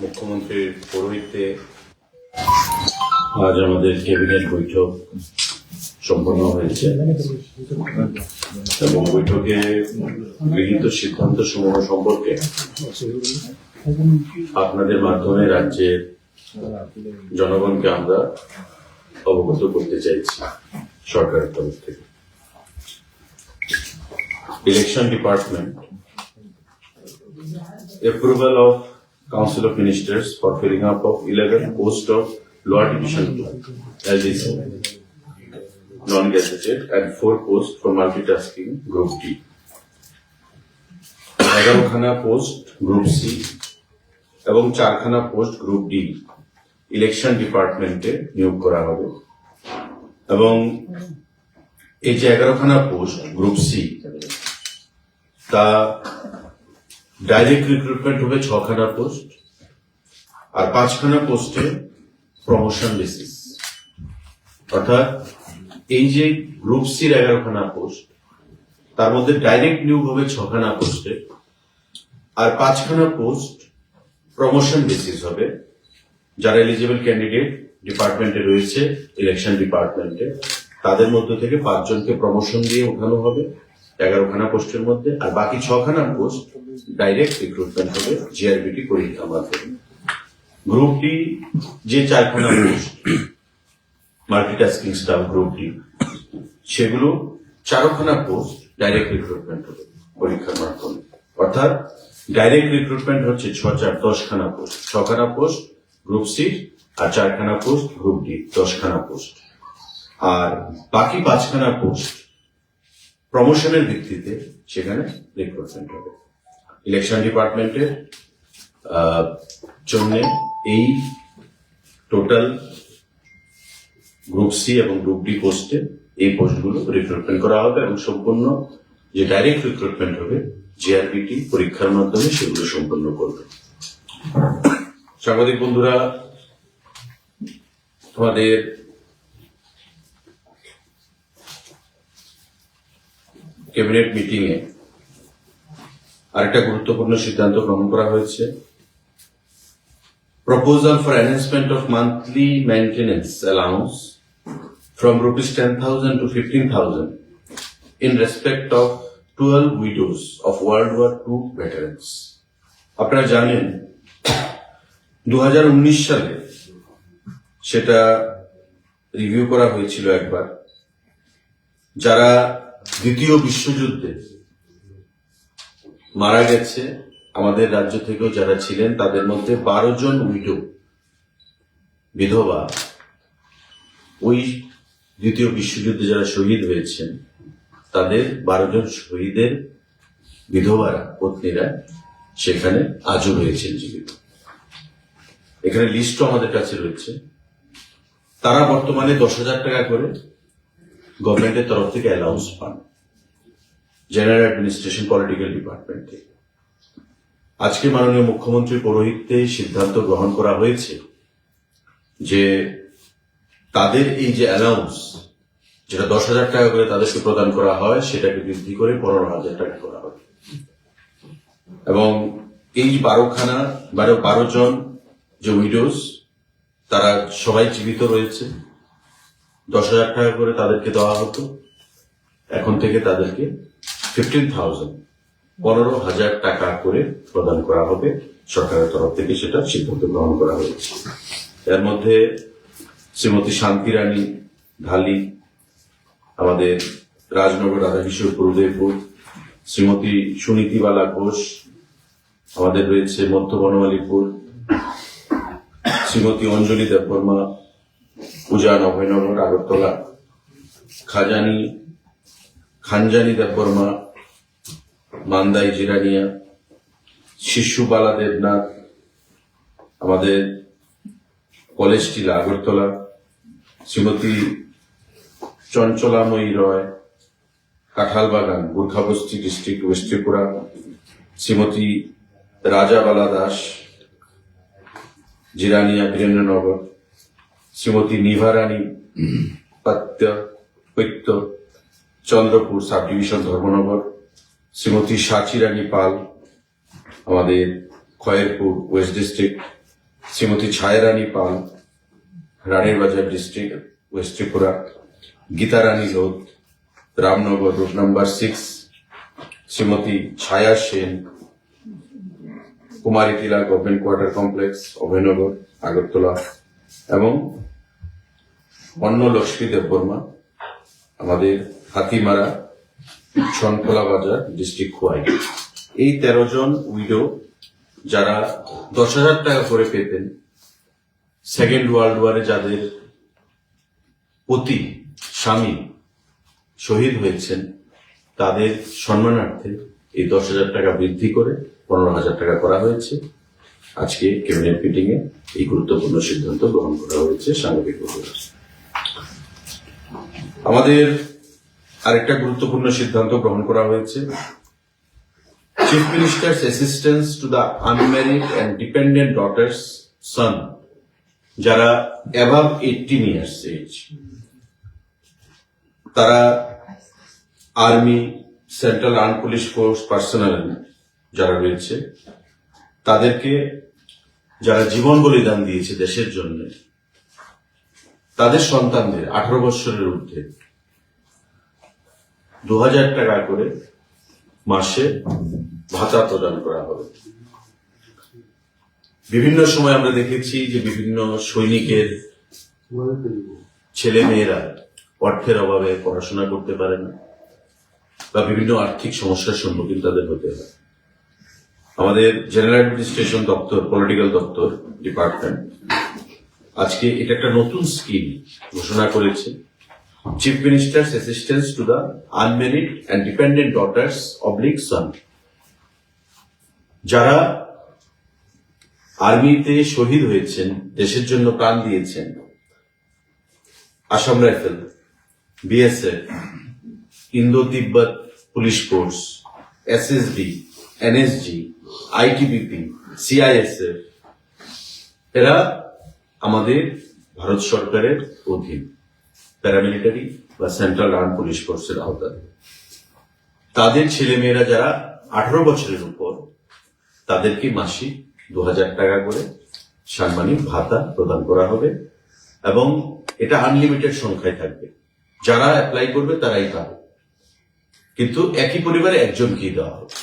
মুখ্যমন্ত্রীর পৌরোহিত্যে আজ আমাদের ক্যাবিনেট বৈঠক সম্পন্ন হয়েছে এবং বৈঠকে গৃহীত সিদ্ধান্ত সমূহ সম্পর্কে আপনাদের মাধ্যমে রাজ্যের জনগণকে আমরা অবগত করতে চাইছি সরকারের তরফ থেকে। Election department approval of Council of Ministers for filling up of 11 posts of Lower Division 2 LDC non-gazetted and 4 posts for multitasking Group D. 11 খানা পোস্ট গ্রুপ সি এবং 4 খানা পোস্ট গ্রুপ ডি ইলেকশন ডিপার্টমেন্টে নিয়োগ করা হবে এবং এই যে 11 খানা পোস্ট গ্রুপ সি তা ডাইরেক্ট রিক্রুটমেন্ট হবে 6 খানা পোস্ট আর 5 খানা পোস্টে প্রমোশন বেসিস, অর্থাৎ এই যে গ্রুপ সির 11 খানা পোস্ট তার মধ্যে ডাইরেক্ট নিয়োগ হবে 6 খানা পোস্টে আর 5 খানা পোস্ট প্রমোশন বেসিস হবে। যারা এলিজিবল ক্যান্ডিডেট ডিপার্টমেন্টে রয়েছে ইলেকশন ডিপার্টমেন্টে তাদের মধ্যে থেকে 5 জনকে প্রমোশন দিয়ে উঠানো হবে 11 খানা পোস্টের মধ্যে, আর বাকি 6 খানা পোস্ট ডাইরেক্ট রিক্রুটমেন্ট হবে জিআরবিটি পরীক্ষার মাধ্যমে। গ্রুপ ডি যে 4 খানা post multitasking staff group D সেগুলো 4 খানা পোস্ট ডাইরেক্ট রিক্রুটমেন্ট হবে পরীক্ষার মাধ্যমে, অর্থাৎ ডাইরেক্ট রিক্রুটমেন্ট হচ্ছে 6-4-10 খানা পোস্ট, 6 খানা পোস্ট গ্রুপ সি আর 4 খানা পোস্ট গ্রুপ ডি 10 খানা পোস্ট, আর বাকি 5 খানা পোস্ট প্রমোশনের ভিত্তিতে সেখানে রিক্রুটমেন্ট হবে। ইলেকশন ডিপার্টমেন্টের জন্য এই টোটাল গ্রুপ সি এবং গ্রুপ ডি পোস্টে এই পোস্টগুলো রিক্রুটমেন্ট করা হবে এবং সম্পূর্ণ যে ডাইরেক্ট রিক্রুটমেন্ট হবে জিআরবিটি পরীক্ষার মাধ্যমে সেগুলো সম্পন্ন করবে। সাংবাদিক বন্ধুরা, আমাদের ক্যাবিনেট মিটিং এ আরেকটা গুরুত্বপূর্ণ সিদ্ধান্ত গ্রহণ করা হয়েছে। Proposal for enhancement of monthly maintenance allowance from ₹10,000 to 15,000 in respect of 12 widows of World War II veterans. আপনারা জানেন 2019 সালে সেটা রিভিউ করা হয়েছিল একবার, যারা দ্বিতীয় বিশ্বযুদ্ধে মারা গেছে আমাদের রাজ্য থেকেও যারা ছিলেন তাদের মধ্যে 12 জন উইডো বিধবা ওই দ্বিতীয় বিশ্বযুদ্ধে যারা শহীদ হয়েছেন তাদের 12 জন শহীদের বিধবারা পত্নীরা সেখানে আজও রয়েছেন জীবিত। এখানে লিস্টও আমাদের কাছে রয়েছে। তারা বর্তমানে 10,000 টাকা করে গভর্নমেন্টের তরফ থেকে অ্যালাউন্স পান জেনারেল অ্যাডমিনিস্ট্রেশন পলিটিক্যাল ডিপার্টমেন্ট থেকে। আজকে মাননীয় মুখ্যমন্ত্রীর পৌরোহিত্যে সিদ্ধান্ত গ্রহণ করা হয়েছে যে তাদের এই যে অ্যালাউন্স যেটা 10,000 টাকা করে তাদেরকে প্রদান করা হয় সেটাকে বৃদ্ধি করে 15,000 টাকা করা হবে এবং এই 12 জন যে উইডোজ তারা সবাই জীবিত রয়েছে। 10,000 টাকা করে তাদেরকে দেওয়া হতো, এখন থেকে তাদেরকে 15,000 টাকা করে প্রদান করা হবে সরকারের তরফ থেকে, সেটা সিদ্ধান্ত গ্রহণ করা হয়েছে। এর মধ্যে শ্রীমতী শান্তি রানী ঢালি আমাদের রাজনগর রাধাকিশোরপুর উদয়পুর, শ্রীমতী সুনীতিবালা ঘোষ আমাদের রয়েছে মধ্য বনমালীপুর, শ্রীমতী অঞ্জলি দেববর্মা উজান অভয়নগর আগরতলা, খানজানি দেববর্মা মান্দাই জিরানিয়া, শিশুবালা দেবনাথ আমাদের college Tilla Agartala, Shrimati Chanchalamoyee Roy Kathalbagan Gorkhabasti district west Tripura, Shrimati Rajabala Das Jirania Birendranagar, Shrimati Nibharani Paitya Chandrapur sub division Dharmanagar, Shrimati Sachirani Pal আমাদের খয়েরপুর ওয়েস্ট ডিস্ট্রিক্ট, শ্রীমতী ছায়ারানী পাল, রানীর বাজার district west Tripura, Gita Rani Lodh, Ramnagar route number 6, Shrimati Chhaya Sen, Kumari Tilla government quarter complex Abhaynagar Agartala, এবং অন্য লক্ষ্মী দেববর্মা আমাদের হাতিমারা ছনখোলা বাজার ডিস্ট্রিক্ট খোয়াই। এই 13 জন উইডো যারা 10,000 টাকা করে পেতেন, সেকেন্ড ওয়ার্ল্ড ওয়ারে যাদের পতি স্বামী শহীদ হয়েছেন, তাদের সম্মানার্থে এই 10,000 টাকা বৃদ্ধি করে 15,000 টাকা করা হয়েছে। আজকে ক্যাবিনেট মিটিং এ এই গুরুত্বপূর্ণ সিদ্ধান্ত গ্রহণ করা হয়েছে সাংবাদিকভাবে। আমাদের আরেকটা গুরুত্বপূর্ণ সিদ্ধান্ত গ্রহণ করা হয়েছে, chief minister's assistance to the unmarried and dependent daughters son, যারা অ্যাবাভ 18 ইয়ার্স এজ, তারা army, central arm police force personnel যারা রয়েছে, তাদেরকে যারা জীবন বলিদান দিয়েছে দেশের জন্য, তাদের সন্তানদের 18 বছরের ঊর্ধ্বে 2,000 টাকা করে মাসে ভাতা প্রদান করা হবে। বিভিন্ন সময় আমরা দেখেছি যে বিভিন্ন সৈনিকের ছেলে মেয়েরা অর্থের অভাবে পড়াশোনা করতে পারে না বা বিভিন্ন আর্থিক সমস্যার সম্মুখীন তাদের হতে হয়। আমাদের জেনারেল অ্যাডমিনিস্ট্রেশন দপ্তর, পলিটিক্যাল দপ্তর ডিপার্টমেন্ট আজকে এটা একটা নতুন স্কিম ঘোষণা করেছে, chief minister's assistance to the unmarried and dependent daughters oblique son, যারা আর্মিতে শহীদ হয়েছেন, দেশের জন্য প্রাণ দিয়েছেন, Assam rifle, BSF, Indo Tibet police force, SSB, NSG, ITBP, CISF, এরা আমাদের ভারত সরকারের অধীন প্যারামিলিটারি বা সেন্ট্রাল আর্ম পুলিশ ফোর্সের আওতাধীন। তাদের ছেলেমেয়েরা যারা 18 বছরের উপর, তাদেরকে মাসিক 2,000 টাকা করে সাম্মানিক ভাতা প্রদান করা হবে এবং এটা আনলিমিটেড সংখ্যায় থাকবে। যারা অ্যাপ্লাই করবে তারাই পাবে, কিন্তু একই পরিবারে একজনকেই দেওয়া হবে।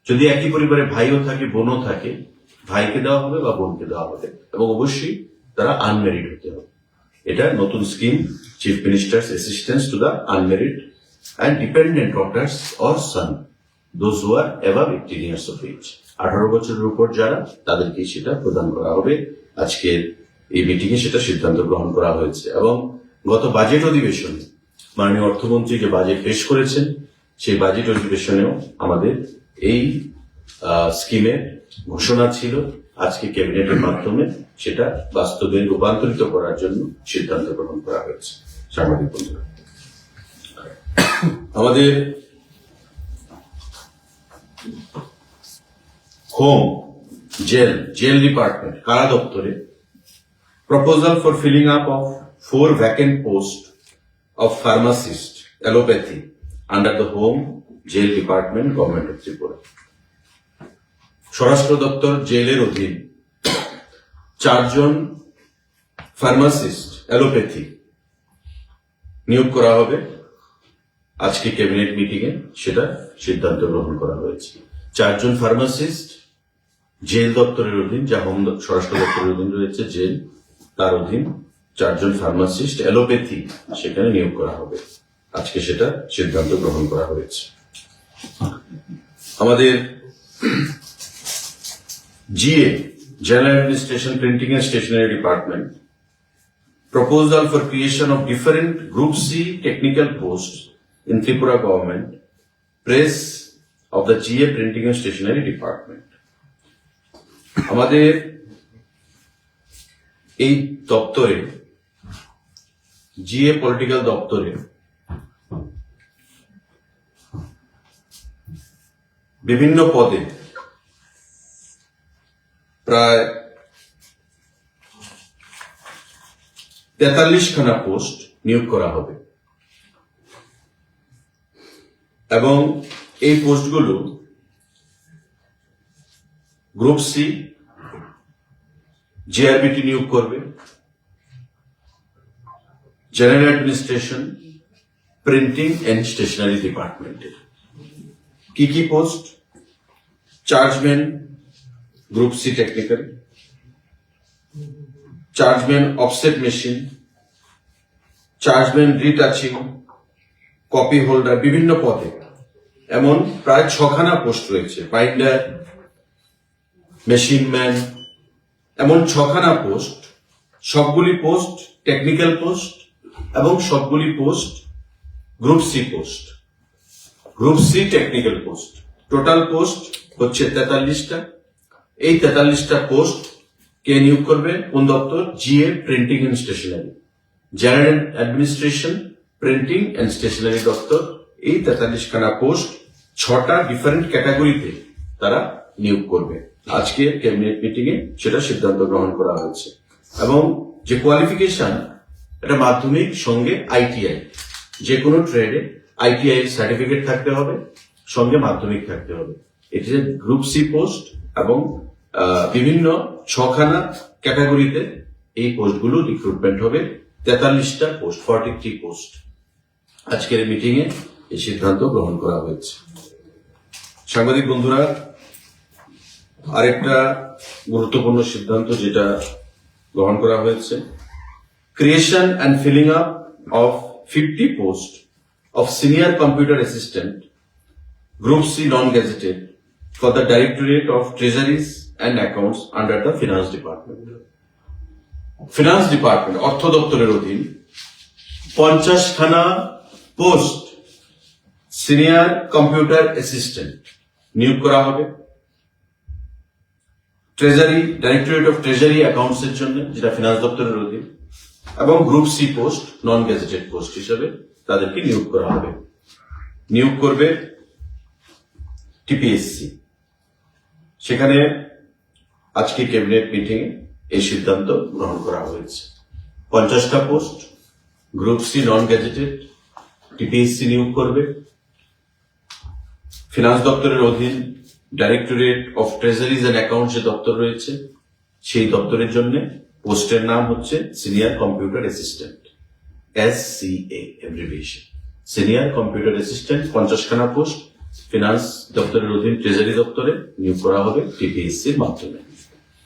যদি একই পরিবারে ভাইও থাকে, বোনও থাকে, ভাইকে দেওয়া হবে বা বোনকে দেওয়া হবে, এবং অবশ্যই তারা আনম্যারিড হতে হবে। এটা নতুন scheme, chief minister's assistance to the unmarried and dependent daughters or son, those who are above 18 years of age. 18 বছরের উপর যারা, তাদেরকে সেটা প্রদান করা হবে। আজকের এই মিটিং এ সেটা সিদ্ধান্ত গ্রহণ করা হয়েছে। এবং গত বাজেট অধিবেশনে মাননীয় অর্থমন্ত্রী যে বাজেট পেশ করেছেন, সেই বাজেট অধিবেশনেও আমাদের এই স্কিমের ঘোষণা ছিল। আজকে ক্যাবিনেটের মাধ্যমে সেটা বাস্তবে রূপান্তরিত করার জন্য সিদ্ধান্ত গ্রহণ করা হয়েছে। সাংবাদিক বন্ধুরা, আমাদের হোম, জেল ডিপার্টমেন্ট, কারা দপ্তরে proposal for filling up of 4 vacant post of pharmacist allopathy under the home jail department, government of Tripura. স্বরাষ্ট্র দপ্তর জেলের অধীন 4 জন ফার্মাসিস্ট অ্যালোপ্যাথি নিয়োগ করা হবে। আজকে ক্যাবিনেট মিটিং এ সেটা সিদ্ধান্ত গ্রহণ করা হয়েছে। 4 জন ফার্মাসিস্ট জেল দপ্তরের অধীন, যা হোম স্বরাষ্ট্র দপ্তরের অধীন রয়েছে জেল, তার অধীন 4 জন ফার্মাসিস্ট অ্যালোপ্যাথি সেখানে নিয়োগ করা হবে। আজকে সেটা সিদ্ধান্ত গ্রহণ করা হয়েছে। আমাদের GA, General Administration Printing and Stationery Department, proposal for creation of different Group C technical posts in Tripura government, press of the GA Printing and Stationery Department. আমাদের এই দপ্তরে, GA পলিটিক্যাল দপ্তরে বিভিন্ন পদে প্রায় 43খানা পোস্ট নিয়োগ করা হবে এবং এই পোস্টগুলো গ্রুপ সি জিআরবিটি নিয়োগ করবে, general administration, printing and stationery ডিপার্টমেন্টের। কি কি post? Chargeman group C technical, chargeman offset machine, chargeman retouching, copy holder, বিভিন্ন পদে এমন প্রায় 6খানা পোস্ট রয়েছে। বাইন্ডার, মেশিন ম্যান, এমন 6খানা পোস্ট। সবগুলি পোস্ট টেকনিক্যাল পোস্ট এবং সবগুলি post group C post. Group C technical post. Total post হচ্ছে 43টা। এই 43টা পোস্ট কে নিয়োগ করবে? কোন দপ্তর? GA printing and stationery, general administration, printing and stationery দপ্তর। এই 43খানা পোস্ট 6টা ডিফারেন্ট ক্যাটাগরিতে তারা নিয়োগ করবে। আজকে ক্যাবিনেট মিটিং এ সেটা সিদ্ধান্ত গ্রহণ করা হয়েছে। এবং যে কোয়ালিফিকেশন, এটা মাধ্যমিক সঙ্গে আইটিআই, যে কোনো ট্রেডে আইটিআই এর সার্টিফিকেট থাকতে হবে, সঙ্গে মাধ্যমিক থাকতে হবে। এটি যে গ্রুপ সি পোস্ট এবং বিভিন্ন 6খানা ক্যাটাগরিতে এই পোস্টগুলো রিক্রুটমেন্ট হবে। 43টা পোস্ট, 43 পোস্ট। আজকের মিটিং এ এই সিদ্ধান্ত গ্রহণ করা হয়েছে। সাংবাদিক বন্ধুরা, আরেকটা গুরুত্বপূর্ণ সিদ্ধান্ত যেটা গ্রহণ করা হয়েছে, creation and filling up of 50 post of senior computer assistant group C non gazetted for the directorate of treasuries and accounts under the finance department. Finance department, অর্থ দপ্তরের অধীন 50খানা পোস্ট সিনিয়র কম্পিউটার অ্যাসিস্ট্যান্ট নিয়োগ করা হবে। Treasury, directorate of treasury accounts এর জন্য, যেটা ফিনান্স দপ্তরের অধীন, এবং group C post non gazetted post হিসেবে তাদেরকে নিয়োগ করা হবে। নিয়োগ করবে টিপিএসসি। সেখানে আজকে ক্যাবিনেট মিটিং এ এই সিদ্ধান্ত গ্রহণ করা হয়েছে। 50টা post group C non gazetted TPSC নিয়োগ করবে। ফিনান্স দপ্তরের অধীন directorate of treasuries and accounts যে দপ্তর রয়েছে, সেই দপ্তরের জন্য পোস্টের নাম হচ্ছে senior computer assistant, SCA abbreviation. Senior computer assistant 50খানা পোস্ট ফিনান্স দপ্তরের অধীন ট্রেজারি দপ্তরে নিয়োগ করা হবে টিপিএসসির মাধ্যমে।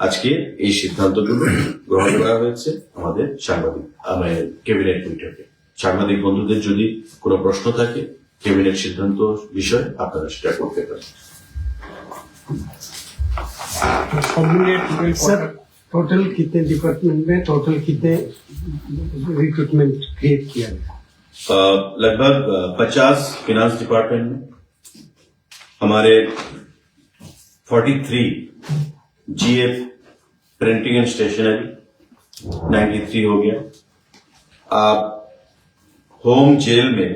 আজকে এই সিদ্ধান্তগুলো গ্রহণ করা হয়েছে আমাদের ক্যাবিনেট বৈঠকে। সাংবাদিক বন্ধুদের যদি কোনো প্রশ্ন থাকে ক্যাবিনেট সিদ্ধান্ত বিষয়ে, আপনারা সেটা করতে পারেন। सर, टोटल कितने डिपार्टमेंट में टोटल कितने रिक्रूटमेंट क्रिएट किया गया? लगभग 50 फिनांस डिपार्टमेंट में, हमारे 43 जीएफ प्रिंटिंग एंड स्टेशनरी 93 हो गया। होम जेल में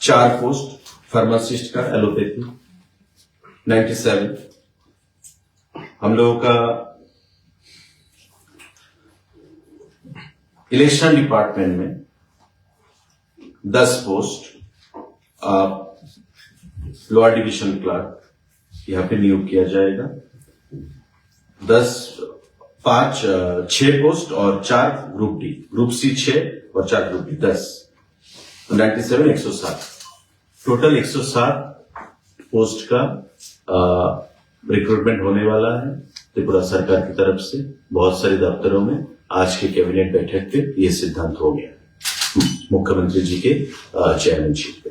4 पोस्ट फार्मासिस्ट का एलोपैथी 97। हम लोगों का इलेक्शन डिपार्टमेंट में 10 पोस्ट लोअर डिवीजन क्लर्क यहाँ पे नियुक्त किया जाएगा। 6 पोस्ट और 4 ग्रुप डी, ग्रुप सी 6 और 4 ग्रुप डी 10, 97 107, टोटल 107 पोस्ट का रिक्रूटमेंट होने वाला है त्रिपुरा सरकार की तरफ से। बहुत सारे दफ्तरों में आज के कैबिनेट बैठक पे ये सिद्धांत हो गया, मुख्यमंत्री जी के चेयरमैनशिप पे।